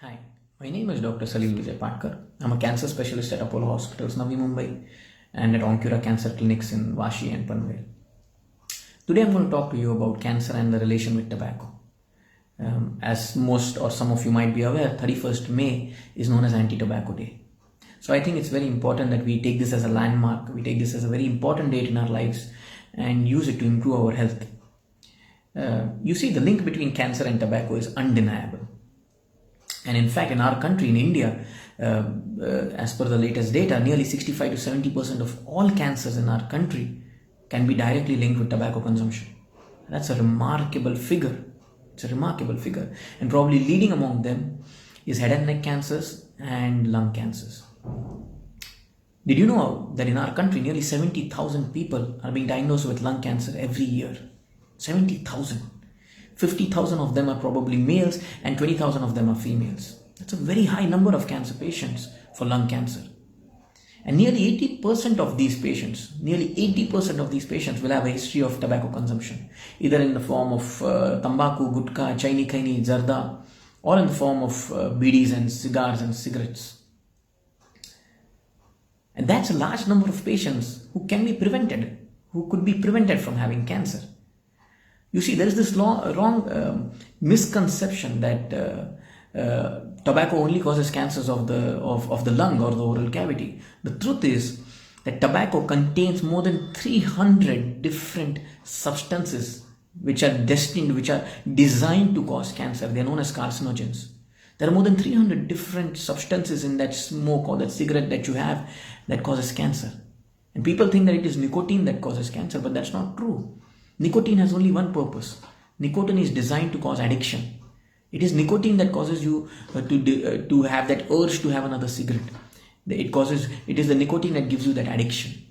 Hi, my name is Dr. Salil Vijay Patkar. I'm a cancer specialist at Apollo Hospitals, Navi Mumbai, and at Oncura Cancer Clinics in Vashi and Panvel. Today I'm going to talk to you about cancer and the relation with tobacco. As most or some of you might be aware, 31st May is known as Anti-Tobacco Day. So I think it's very important that we take this as a landmark, we take this as a very important date in our lives and use it to improve our health. You see, the link between cancer and tobacco is undeniable. And in fact, in our country, in India, as per the latest data, nearly 65 to 70% of all cancers in our country can be directly linked with tobacco consumption. That's a remarkable figure. It's a remarkable figure. And probably leading among them is head and neck cancers and lung cancers. Did you know that in our country, nearly 70,000 people are being diagnosed with lung cancer every year? 70,000. 50,000 of them are probably males and 20,000 of them are females. That's a very high number of cancer patients for lung cancer. And nearly 80% of these patients will have a history of tobacco consumption, either in the form of tambaku, gutka, chaini khaini, zarda, or in the form of bidis and cigars and cigarettes. And that's a large number of patients who can be prevented, who could be prevented from having cancer. You see, there is this wrong misconception that tobacco only causes cancers of the lung or the oral cavity. The truth is that tobacco contains more than 300 different substances which are designed to cause cancer. They are known as carcinogens. There are more than 300 different substances in that smoke or that cigarette that you have that causes cancer. And people think that it is nicotine that causes cancer, but that's not true. Nicotine has only one purpose. Nicotine is designed to cause addiction. It is nicotine that causes you to have that urge to have another cigarette. It is the nicotine that gives you that addiction.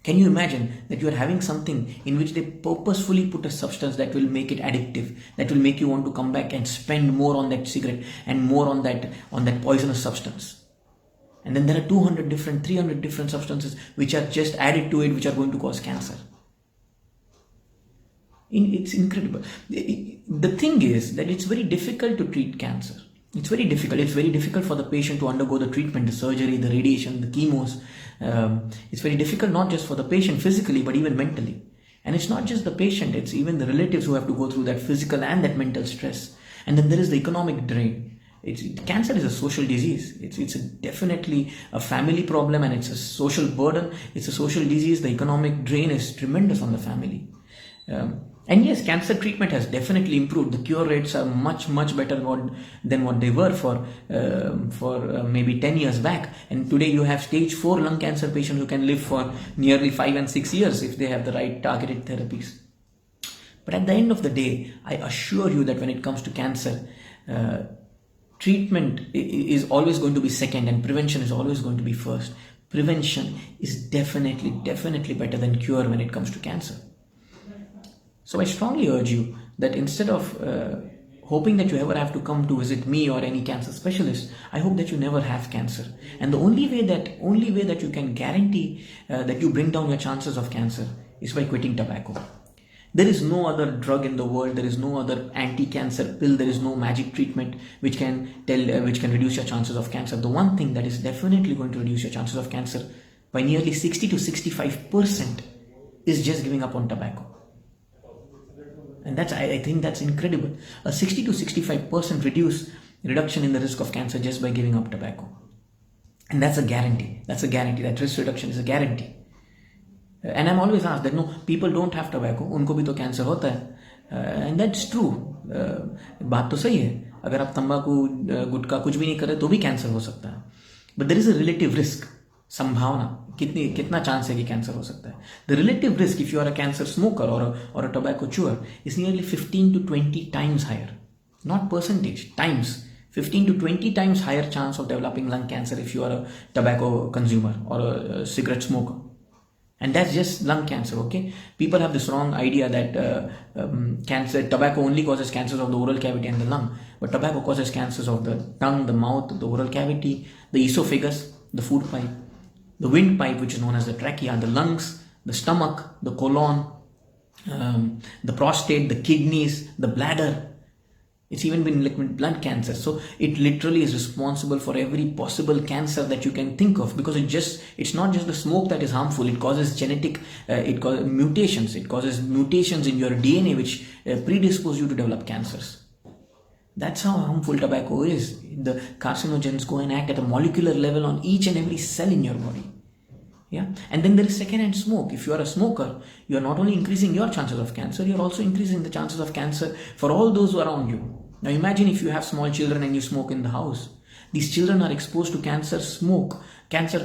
Can you imagine that you are having something in which they purposefully put a substance that will make it addictive, that will make you want to come back and spend more on that cigarette and more on that poisonous substance. And then there are 300 different substances which are just added to it, which are going to cause cancer. It's incredible. The thing is that it's very difficult to treat cancer. It's very difficult. It's very difficult for the patient to undergo the treatment, the surgery, the radiation, the chemos. It's very difficult not just for the patient physically, but even mentally. And it's not just the patient, it's even the relatives who have to go through that physical and that mental stress. And then there is the economic drain. Cancer is a social disease. It's definitely a family problem and it's a social burden. It's a social disease. The economic drain is tremendous on the family. And yes, cancer treatment has definitely improved. The cure rates are much better than what they were for maybe 10 years back. And today you have stage 4 lung cancer patients who can live for nearly 5 and 6 years if they have the right targeted therapies. But at the end of the day, I assure you that when it comes to cancer, treatment is always going to be second and prevention is always going to be first. Prevention is definitely better than cure when it comes to cancer. So I strongly urge you that instead of hoping that you ever have to come to visit me or any cancer specialist, I hope that you never have cancer. And the only way that you can guarantee that you bring down your chances of cancer is by quitting tobacco. There is no other drug in the world. There is no other anti-cancer pill. There is no magic treatment which can reduce your chances of cancer. The one thing that is definitely going to reduce your chances of cancer by nearly 60 to 65% is just giving up on tobacco. And I think that's incredible. A 60 to 65% reduction in the risk of cancer just by giving up tobacco. And that's a guarantee. That risk reduction is a guarantee. And I'm always asked that no, people don't have tobacco, उनको भी तो cancer होता है. And that's true. बात तो सही है. अगर आप तंबाकू, गुटखा कुछ भी नहीं करे तो भी कैंसर हो सकता है. But there is a relative risk. संभावना कितना चांस है कि कैंसर हो सकता है. The relative risk if you are a cancer smoker or a tobacco chewer is nearly 15 to 20 times higher. Not percentage, times. 15 to 20 times higher chance of developing lung cancer if you are a tobacco consumer or a cigarette smoker. And that's just lung cancer, okay? People have this wrong idea that tobacco only causes cancers of the oral cavity and the lung. But tobacco causes cancers of the tongue, the mouth, the oral cavity, the esophagus, the food pipe, the windpipe, which is known as the trachea, the lungs, the stomach, the colon, the prostate, the kidneys, the bladder. It's even been linked with blood cancer. So it literally is responsible for every possible cancer that you can think of, because it's not just the smoke that is harmful. It causes it causes mutations. It causes mutations in your DNA which predispose you to develop cancers. That's how harmful tobacco is. The carcinogens go and act at a molecular level on each and every cell in your body. Yeah. And then there is secondhand smoke. If you are a smoker, you are not only increasing your chances of cancer, you are also increasing the chances of cancer for all those who are around you. Now imagine if you have small children and you smoke in the house. These children are exposed to cancer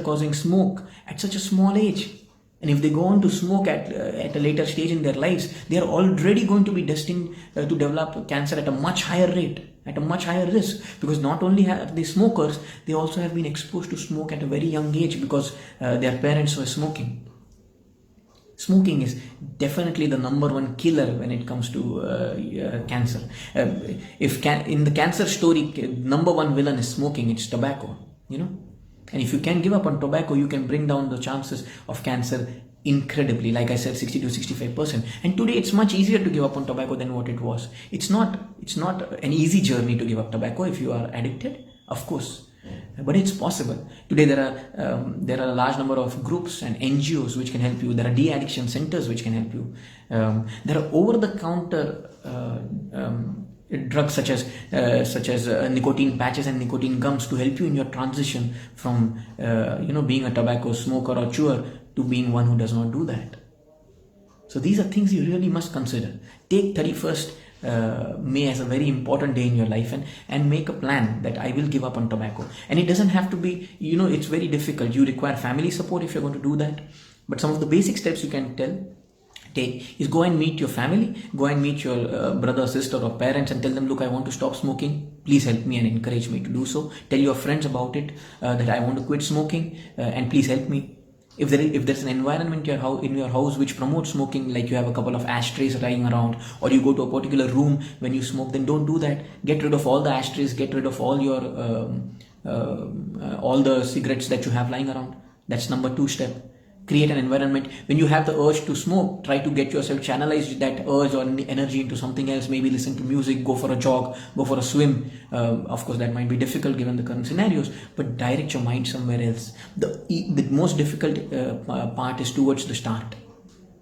causing smoke at such a small age. And if they go on to smoke at a later stage in their lives, they are already going to be destined to develop cancer at a much higher rate, at a much higher risk, because not only are they smokers, they also have been exposed to smoke at a very young age because their parents were smoking. Smoking is definitely the number one killer when it comes to cancer. In the cancer story, number one villain is smoking. It's tobacco, And if you can give up on tobacco, you can bring down the chances of cancer incredibly. Like I said, 60 to 65%. And today it's much easier to give up on tobacco than what it was. It's not an easy journey to give up tobacco if you are addicted, of course. But it's possible. Today there are a large number of groups and NGOs which can help you. There are de-addiction centers which can help you. There are over-the-counter drugs such as nicotine patches and nicotine gums to help you in your transition from being a tobacco smoker or chewer to being one who does not do that. So these are things you really must consider. Take 31st May as a very important day in your life and make a plan that I will give up on tobacco. And it doesn't have to be, it's very difficult. You require family support if you're going to do that. But some of the basic steps you can take is go and meet your family, go and meet your brother, sister or parents and tell them, look, I want to stop smoking. Please help me and encourage me to do so. Tell your friends about it, that I want to quit smoking and please help me. If there's an environment in your house which promotes smoking, like you have a couple of ashtrays lying around, or you go to a particular room when you smoke, then don't do that. Get rid of all the ashtrays, get rid of all your all the cigarettes that you have lying around. That's number 2 step. Create an environment. When you have the urge to smoke, try to get yourself, channelize that urge or energy into something else. Maybe listen to music, go for a jog, go for a swim. Of course, that might be difficult given the current scenarios, but direct your mind somewhere else. The most difficult part is towards the start.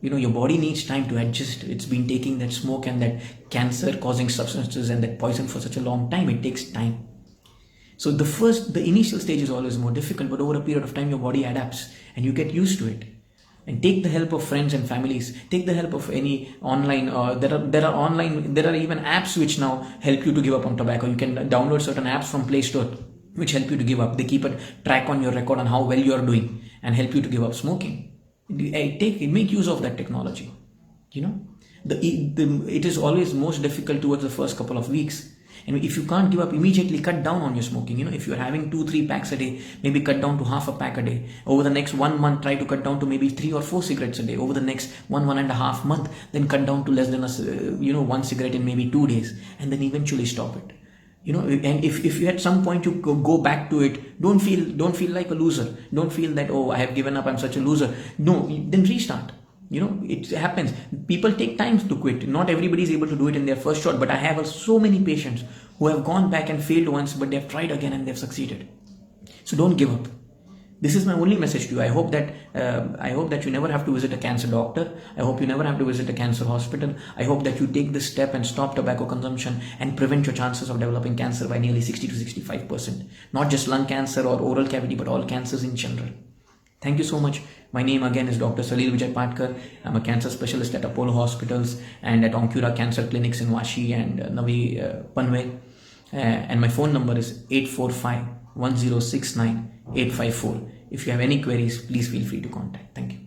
Your body needs time to adjust. It's been taking that smoke and that cancer causing substances and that poison for such a long time. It takes time. So the initial stage is always more difficult, but over a period of time, your body adapts and you get used to it. And take the help of friends and families. Take the help of any online. There are even apps which now help you to give up on tobacco. You can download certain apps from Play Store which help you to give up. They keep a track on your record on how well you are doing and help you to give up smoking. Make use of that technology. It is always most difficult towards the first couple of weeks. And if you can't give up immediately, cut down on your smoking. If you're having 2-3 packs a day, maybe cut down to half a pack a day. Over the next 1 month, try to cut down to maybe 3 or 4 cigarettes a day. Over the next 1.5 months, then cut down to less than 1 cigarette in maybe 2 days, and then eventually stop it. And if you at some point you go back to it, don't feel like a loser. Don't feel that, oh, I have given up, I'm such a loser. No, then restart. It happens. People take time to quit. Not everybody is able to do it in their first shot, but I have so many patients who have gone back and failed once, but they've tried again and they've succeeded. So don't give up. This is my only message to you. I hope that you never have to visit a cancer doctor. I hope you never have to visit a cancer hospital. I hope that you take this step and stop tobacco consumption and prevent your chances of developing cancer by nearly 60 to 65%. Not just lung cancer or oral cavity, but all cancers in general. Thank you so much. My name again is Dr. Salil Vijay Patkar. I'm a cancer specialist at Apollo Hospitals and at Oncura Cancer Clinics in Vashi and Navi Panvel. And my phone number is 845-1069-854. If you have any queries, please feel free to contact. Thank you.